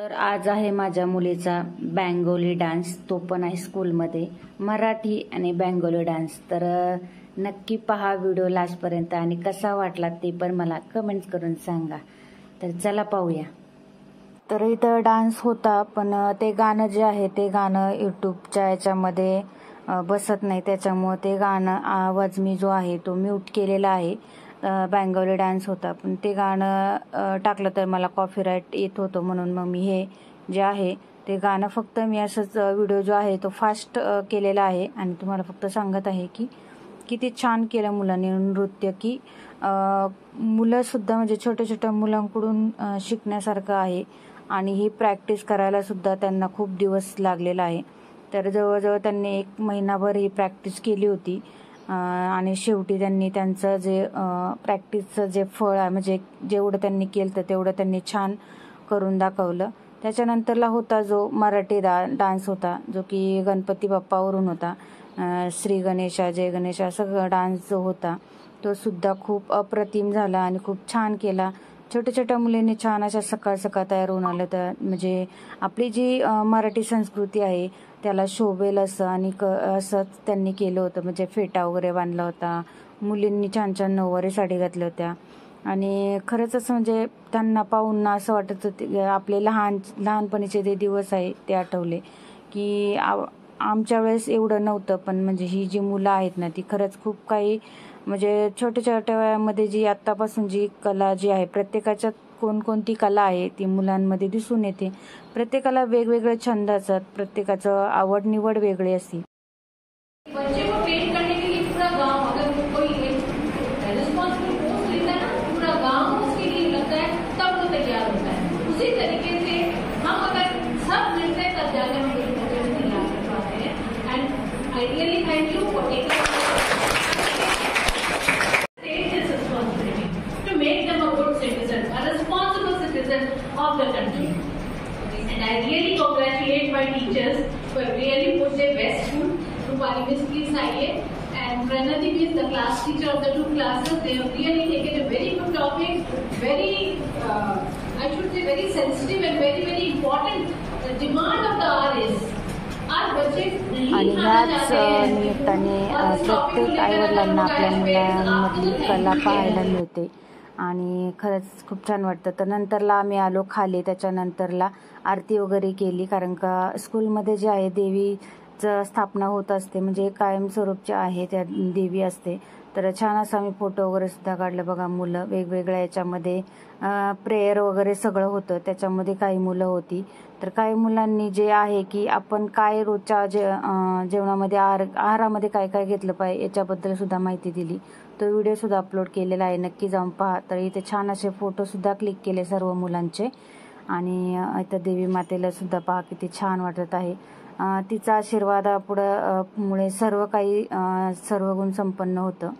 तर आज आहे माझ्या मुलीचा बेंगोली डान्स, तो पण आहे स्कूलमध्ये. मराठी आणि बेंगोली डान्स. तर नक्की पहा व्हिडिओ लास्टपर्यंत आणि कसा वाटला ते पण मला कमेंट्स करून सांगा. तर चला पाहूया. तर इथं डान्स होता, पण ते गाणं जे आहे ते गाणं यूट्यूबच्या याच्यामध्ये बसत नाही, त्याच्यामुळे ते गाणं आवाज मी जो आहे तो म्यूट केलेला आहे. बेंगोली डान्स होता, पण ते गाणं टाकलं तर मला कॉपीराईट येत होतं, म्हणून मग मी हे जे आहे ते गाणं फक्त मी असंच व्हिडिओ जो आहे तो फास्ट केलेला आहे आणि तुम्हाला फक्त सांगत आहे की किती छान केलं मुलांनी नृत्य, की मुलंसुद्धा म्हणजे छोट्या छोट्या मुलांकडून शिकण्यासारखं आहे आणि ही प्रॅक्टिस करायला सुद्धा त्यांना खूप दिवस लागलेला आहे. तर जवळजवळ त्यांनी 1 महिनाभर ही प्रॅक्टिस केली होती आणि शेवटी त्यांनी त्यांचं जे प्रॅक्टिसचं जे फळ आहे, म्हणजे जेवढं त्यांनी केलं तेवढं त्यांनी छान करून दाखवलं. त्याच्यानंतरला होता जो मराठी डान्स होता, जो की गणपती बाप्पावरून होता. श्री गणेशा जय गणेशा असं डान्स जो होता तो सुद्धा खूप अप्रतिम झाला आणि खूप छान केला. छोट्या छोट्या मुलींनी छान अशा सकाळ सकाळ तयार होऊन आलं. तर म्हणजे आपली जी मराठी संस्कृती आहे त्याला शोभेल असं आणि असंच त्यांनी केलं होतं. म्हणजे फेटा वगैरे बांधला होता, मुलींनी छान छान नऊवारी साडी घातल्या होत्या आणि खरंच असं म्हणजे त्यांना पाहून असं वाटत होते आपले लहानपणीचे जे दिवस आहे ते आठवले, की आमच्या वेळेस एवढं नव्हतं, पण म्हणजे ही जी मुलं आहेत ना ती खरंच खूप काही म्हणजे छोट्या छोट्या वयामध्ये जी आत्तापासून जी कला जी आहे, प्रत्येकाच्यात कोणकोणती कला आहे ती मुलांमध्ये दिसून येते. प्रत्येकाला वेगवेगळे छंद असतात, प्रत्येकाचं आवड निवड वेगळी असते. बच्चे को ट्रेन करने के लिए पूरा गांव, अगर कोई रिस्पॉन्सिबल पोस्ट लेता है ना, पूरा गांव उसके लिए लगता है, तब वो तैयार होता है. उसी तरीके से हम अगर सब मिलते हैं तब जाकर हम एक प्रोजेक्ट तैयार कर पाते हैं. And I really thank you for taking this responsibility to make them a good citizen, a responsible citizen of the country. And I really congratulate my teachers who have really put their best foot. Rupali Miss, please आइए. And Pranati Miss, the class teacher of the 2 classes, they have really taken a very good topic, very, I should say, very sensitive and very, very important. The demand of the hour is आणि ह्याच निमित्ताने प्रत्येक आईवडिलांना आपल्या मुलांमधली कला पाहायला मिळते आणि खरंच खूप छान वाटतं. तर नंतरला आम्ही आलो खाली, त्याच्यानंतरला आरती वगैरे केली, कारण का स्कूलमध्ये जे आहे देवीचं स्थापना होत असते, म्हणजे कायमस्वरूपचे आहे त्या देवी असते. तर छान असं आम्ही फोटो वगैरे सुद्धा काढलं. बघा मुलं वेगवेगळ्या याच्यामध्ये प्रेयर वगैरे सगळं होतं, त्याच्यामध्ये काही मुलं होती. तर काही मुलांनी जे आहे की आपण काय रोजच्या जेवणामध्ये आहारामध्ये काय काय घेतलं पाहिजे याच्याबद्दल सुद्धा माहिती दिली. तो व्हिडिओ सुद्धा अपलोड केलेला आहे, नक्की जाऊन पहा. तर इथे छान असे फोटो सुद्धा क्लिक केले सर्व मुलांचे आणि इथं देवी मातेला सुद्धा पहा किती छान वाटत आहे. तिचा आशीर्वादापुढं मुळे सर्व काही सर्व गुण संपन्न होतं.